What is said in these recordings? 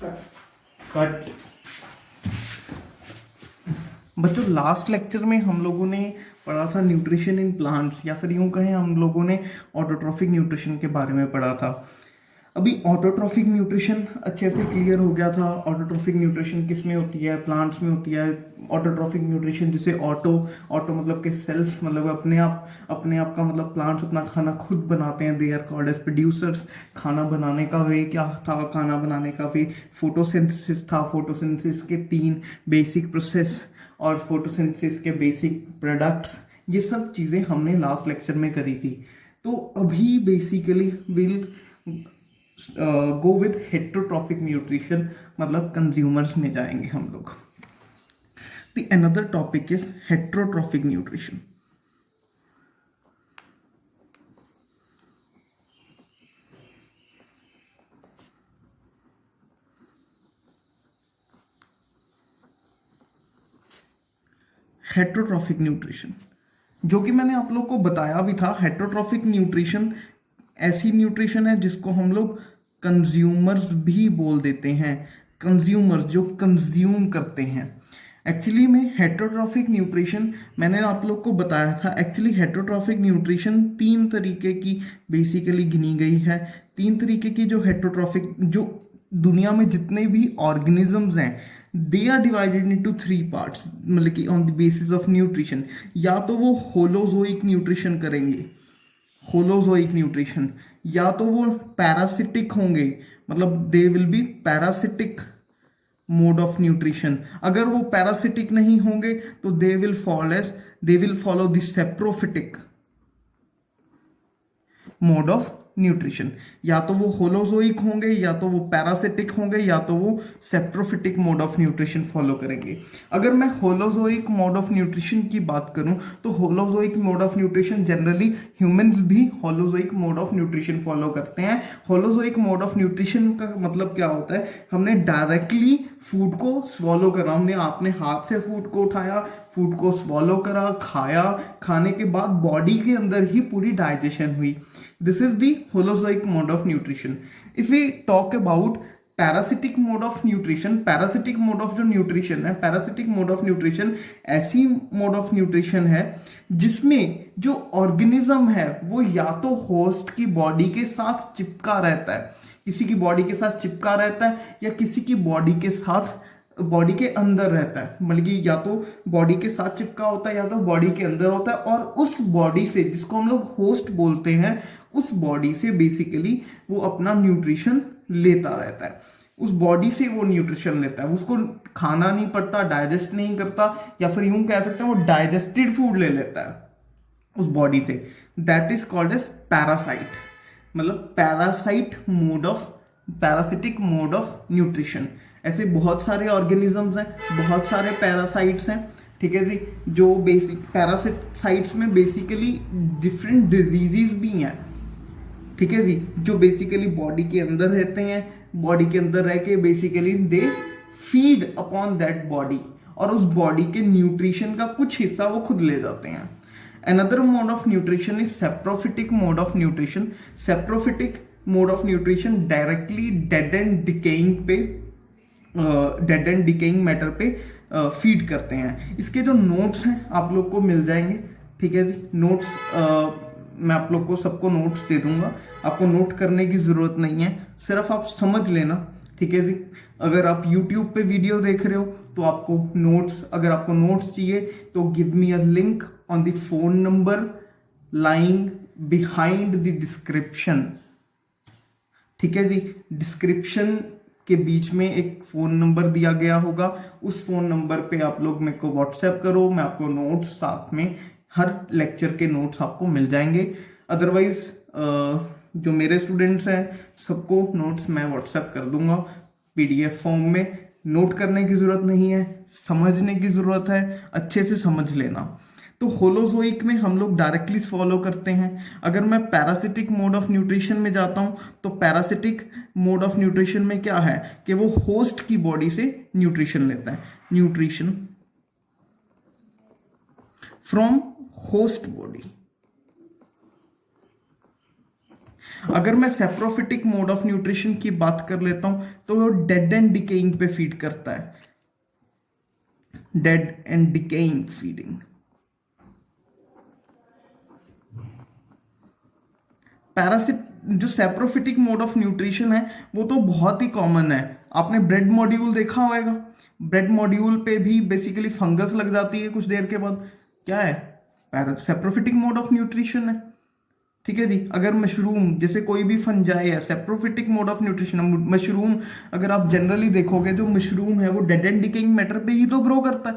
Cut. बच्चों last lecture में हम लोगों ने पढ़ा था न्यूट्रिशन इन प्लांट्स, या फिर यूं कहें हम लोगों ने ऑटोट्रॉफिक न्यूट्रिशन के बारे में पढ़ा था। अभी ऑटोट्रॉफिक न्यूट्रिशन अच्छे से क्लियर हो गया था। ऑटोट्रॉफिक न्यूट्रिशन किस में होती है? प्लांट्स में होती है। ऑटोट्रॉफिक न्यूट्रिशन जिसे ऑटो मतलब के सेल्स, मतलब अपने आप का मतलब प्लांट्स अपना खाना खुद बनाते हैं। They are called as producers. खाना बनाने का वे क्या था? खाना बनाने का वे फोटोसिंथेसिस था। फोटोसिंथेसिस के 3 बेसिक प्रोसेस और फोटोसिंथेसिस के बेसिक प्रोडक्ट्स, ये सब चीज़ें हमने लास्ट लेक्चर में करी थी। तो अभी basically will go with heterotrophic nutrition, मतलब कंज्यूमर्स में जाएंगे हम लोग। The another topic is heterotrophic nutrition. Heterotrophic nutrition, जो कि मैंने आप लोग को बताया भी था। हेट्रोट्रॉफिक न्यूट्रिशन ऐसी न्यूट्रिशन है जिसको हम लोग कंज्यूमर्स भी बोल देते हैं। कंज्यूमर्स जो कंज्यूम करते हैं। एक्चुअली में हेट्रोट्रॉफिक न्यूट्रिशन मैंने आप लोग को बताया था। एक्चुअली हेट्रोट्रॉफिक न्यूट्रिशन 3 तरीके की बेसिकली गिनी गई है। 3 तरीके की जो हेट्रोट्रॉफिक, जो दुनिया में जितने भी ऑर्गेनिजम्स हैं, they are divided into 3 parts, मतलब कि on the basis of nutrition. या तो वो होलोजोइक न्यूट्रिशन करेंगे, होलोजोइक न्यूट्रिशन, या तो वो पैरासिटिक होंगे, मतलब they will be parasitic mode of nutrition. अगर वो पैरासिटिक नहीं होंगे तो they will follow the saprophytic mode of nutrition. या तो वो होलोजोइक होंगे, या तो वो पैरासिटिक होंगे, या तो वो saprophytic mode of nutrition follow करेंगे। अगर मैं होलोजोइक मोड ऑफ न्यूट्रिशन की बात करूं तो holozoic mode of nutrition generally humans भी holozoic mode of nutrition follow करते हैं। होलोजोइक मोड ऑफ न्यूट्रिशन का मतलब क्या होता है? हमने डायरेक्टली फूड को स्वॉलो करा, हमने आपने हाथ से फूड को उठाया, फूड को स्वॉलो करा, खाया, खाने के बाद बॉडी के अंदर ही पूरी डाइजेशन हुई। This is the holozoic mode of nutrition. If we talk about parasitic mode of nutrition, parasitic mode of जो न्यूट्रिशन है, पैरासिटिक मोड ऑफ न्यूट्रिशन ऐसी मोड ऑफ न्यूट्रिशन है जिसमें जो ऑर्गेनिज्म है वो या तो होस्ट की बॉडी के साथ चिपका रहता है, किसी की बॉडी के साथ चिपका रहता है, या किसी की बॉडी के साथ, बॉडी के अंदर रहता है, मतलब कि या तो बॉडी के साथ चिपका होता है या तो बॉडी के अंदर होता है। और उस बॉडी से, जिसको हम लोग होस्ट बोलते हैं, उस बॉडी से बेसिकली वो अपना न्यूट्रिशन लेता रहता है। उस बॉडी से वो न्यूट्रिशन लेता है, उसको खाना नहीं पड़ता, डाइजेस्ट नहीं करता, या फिर यूं कह सकते हैं वो डाइजेस्टेड फूड ले लेता है उस बॉडी से। That is called as parasite, मतलब पैरासिटिक मोड ऑफ न्यूट्रिशन। ऐसे बहुत सारे ऑर्गेनिजम्स हैं, बहुत सारे पैरासाइट्स हैं, ठीक है जी। जो बेसिक पैरासाइट्स में बेसिकली डिफरेंट डिजीजेस भी हैं, ठीक है जी, जो बेसिकली बॉडी के अंदर रहते हैं। बॉडी के अंदर रह के basically they feed upon that body, और उस बॉडी के न्यूट्रिशन का कुछ हिस्सा वो खुद ले जाते हैं। Another mode of nutrition is saprophytic mode of nutrition. Saprophytic mode of nutrition directly dead and decaying matter पे फीड करते हैं। इसके जो नोट्स हैं आप लोग को मिल जाएंगे, ठीक है जी। नोट्स मैं आप लोग को सबको नोट्स दे दूंगा, आपको नोट करने की जरूरत नहीं है, सिर्फ आप समझ लेना, ठीक है जी। अगर आप YouTube पे वीडियो देख रहे हो तो आपको नोट्स, अगर आपको नोट्स चाहिए तो give me a link on the phone number lying behind the description, ठीक है जी। डिस्क्रिप्शन के बीच में एक फोन नंबर दिया गया होगा, उस फोन नंबर पे आप लोग मेरे को व्हाट्सएप करो, मैं आपको नोट्स, साथ में हर लेक्चर के नोट्स आपको मिल जाएंगे। अदरवाइज जो मेरे स्टूडेंट्स हैं सबको नोट्स मैं व्हाट्सएप कर दूंगा PDF फॉर्म में। नोट करने की जरूरत नहीं है, समझने की जरूरत है, अच्छे से समझ लेना। तो होलोजोइक में हम लोग डायरेक्टली फॉलो करते हैं। अगर मैं पैरासिटिक मोड ऑफ न्यूट्रिशन में जाता हूं तो पैरासिटिक मोड ऑफ न्यूट्रिशन में क्या है कि वो होस्ट की बॉडी से न्यूट्रिशन लेता है, न्यूट्रिशन फ्रॉम होस्ट बॉडी। अगर मैं सेप्रोफिटिक मोड ऑफ न्यूट्रिशन की बात कर लेता हूं तो वो डेड एंड डिकेइंग पे फीड करता है, dead and decaying feeding. Parachute जो सेप्रोफिटिक मोड ऑफ न्यूट्रिशन है वो तो बहुत ही कॉमन है, आपने ब्रेड मॉड्यूल देखा होगा। ब्रेड मॉड्यूल पे भी बेसिकली फंगस लग जाती है कुछ देर के बाद, क्या है, सेप्रोफिटिक मोड ऑफ न्यूट्रिशन है। ठीक है जी। अगर मशरूम, जैसे कोई भी फंजाई है, saprophytic mode of nutrition. Mushroom अगर आप जनरली देखोगे जो मशरूम है वो डेड एंड डिकेइंग मैटर पे ही तो ग्रो करता है,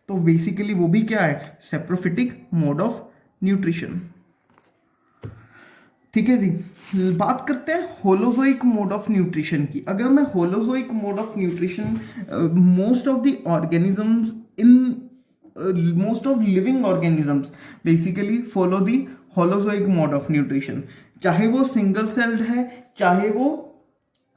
तो बेसिकली वो भी क्या है, सेप्रोफिटिक मोड ऑफ न्यूट्रिशन। ठीक है जी। बात करते हैं होलोजोइक मोड ऑफ न्यूट्रिशन की। अगर मैं holozoic mode of nutrition, most of the organisms in most of living organisms basically follow the holozoic mode of nutrition, चाहे वो सिंगल सेल्ड है चाहे वो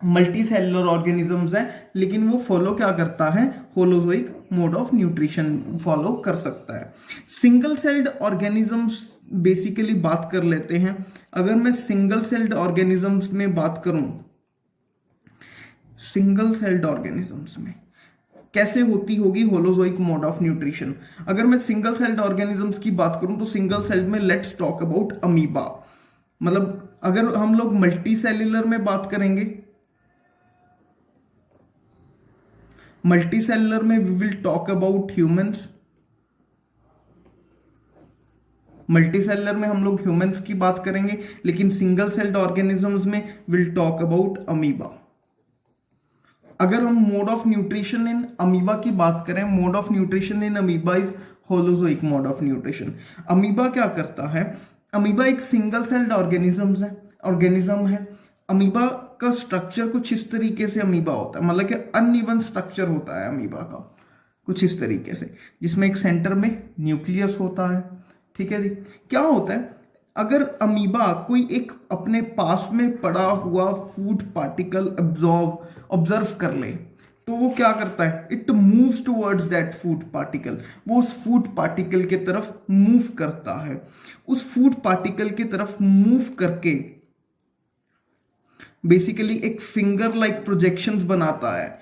मल्टी सेलुलर ऑर्गेनिजम्स है, लेकिन वो फॉलो क्या करता है, holozoic mode of nutrition follow कर सकता है। सिंगल सेल्ड ऑर्गेनिजम्स बेसिकली बात कर लेते हैं। अगर मैं सिंगल सेल्ड ऑर्गेनिजम्स में बात करूं, सिंगल सेल्ड ऑर्गेनिजम्स में कैसे होती होगी होलोजोइक मोड ऑफ न्यूट्रिशन। अगर मैं सिंगल सेल्ड ऑर्गेनिजम्स की बात करूं तो सिंगल सेल में लेट्स टॉक अबाउट अमीबा। मतलब अगर हम लोग मल्टी सेल्युलर में बात करेंगे, मल्टी सेल्युलर में we will talk about humans. Multicellular में हम लोग ह्यूमंस की बात करेंगे, लेकिन सिंगल सेल्ड ऑर्गेनिजम्स में विल टॉक अबाउट अमीबा। अगर हम mode of nutrition in amoeba की बात करें, mode of nutrition in amoeba is holozoic mode of nutrition. Amoeba क्या करता है, अमीबा एक सिंगल सेल्ड ऑर्गेनिज्म है। अमीबा का स्ट्रक्चर कुछ इस तरीके से अमीबा होता है, मतलब कि अनइवन स्ट्रक्चर होता है अमीबा का कुछ इस तरीके से, जिसमें एक सेंटर में न्यूक्लियस होता है। ठीक है जी। क्या होता है, अगर अमीबा कोई एक अपने पास में पड़ा हुआ फूड पार्टिकल ऑब्जर्व कर ले, तो वो क्या करता है, it moves towards that food particle, वो उस फूड पार्टिकल के तरफ मूव करता है। उस फूड पार्टिकल की तरफ मूव करके बेसिकली एक फिंगर लाइक प्रोजेक्शंस बनाता है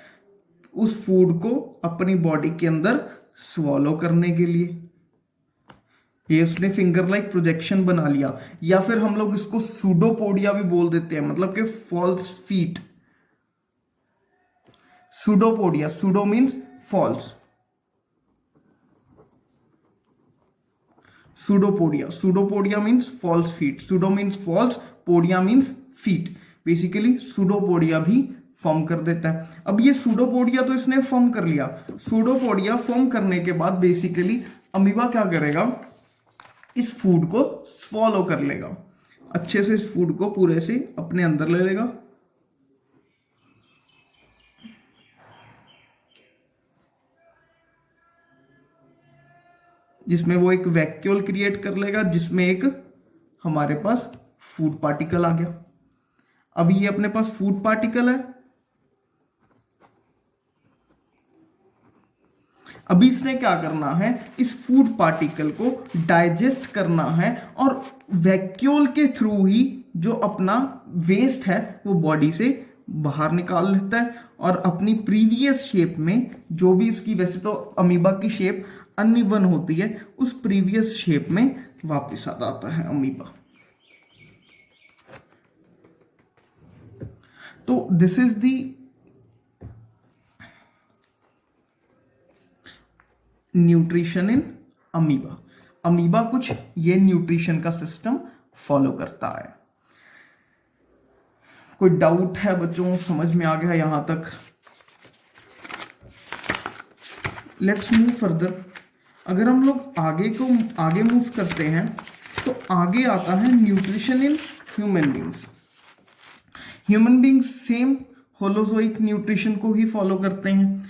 उस फूड को अपनी बॉडी के अंदर स्वॉलो करने के लिए। ये उसने फिंगर लाइक प्रोजेक्शन बना लिया, या फिर हम लोग इसको सूडोपोडिया भी बोल देते हैं, मतलब कि false feet. Pseudopodia, pseudo means false, pseudopodia means false feet, pseudo means false, podia means feet. Basically pseudopodia भी फॉर्म कर देता है। अब ये सूडोपोडिया तो इसने फॉर्म कर लिया, सूडोपोडिया फॉर्म करने के बाद बेसिकली अमीबा क्या करेगा, इस फूड को स्वॉलो कर लेगा, अच्छे से इस फूड को पूरे से अपने अंदर ले लेगा। जिसमें वो एक वैक्यूल क्रिएट कर लेगा, जिसमें एक हमारे पास फूड पार्टिकल आ गया। अभी ये अपने पास फूड पार्टिकल है, अभी इसने क्या करना है, इस फूड पार्टिकल को डाइजेस्ट करना है और वैक्यूल के थ्रू ही जो अपना वेस्ट है वो बॉडी से बाहर निकाल लेता है और अपनी प्रीवियस शेप में, जो भी इसकी, वैसे तो अमीबा की शेप अनइवन होती है, उस प्रीवियस शेप में वापस आ जाता है अमीबा। तो this is the nutrition in amoeba. Amoeba कुछ ये न्यूट्रिशन का सिस्टम फॉलो करता है। कोई डाउट है बच्चों, समझ में आ गया यहां तक? Let's move further. अगर हम लोग आगे मूव करते हैं तो आगे आता है nutrition in human beings. Human beings same holozoic nutrition को ही फॉलो करते हैं।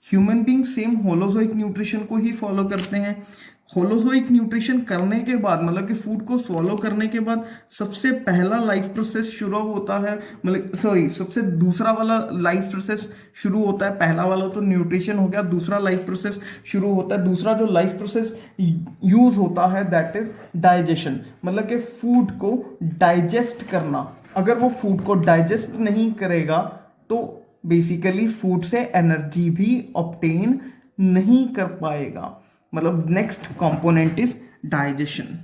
Human being same holozoic nutrition को ही फॉलो करते हैं। होलोजोइक न्यूट्रिशन करने के बाद मतलब कि फूड को स्वॉलो करने के बाद सबसे पहला लाइफ प्रोसेस शुरू होता है, मतलब सॉरी सबसे दूसरा वाला लाइफ प्रोसेस शुरू होता है। पहला वाला तो न्यूट्रिशन हो गया, दूसरा लाइफ प्रोसेस शुरू होता है। दूसरा जो लाइफ प्रोसेस यूज होता है दैट इज डाइजेशन, मतलब कि फूड को डाइजेस्ट करना। अगर वो फूड को डाइजेस्ट नहीं करेगा तो बेसिकली फूड से एनर्जी भी ऑब्टेन नहीं कर पाएगा। मतलब नेक्स्ट कंपोनेंट इज डाइजेशन।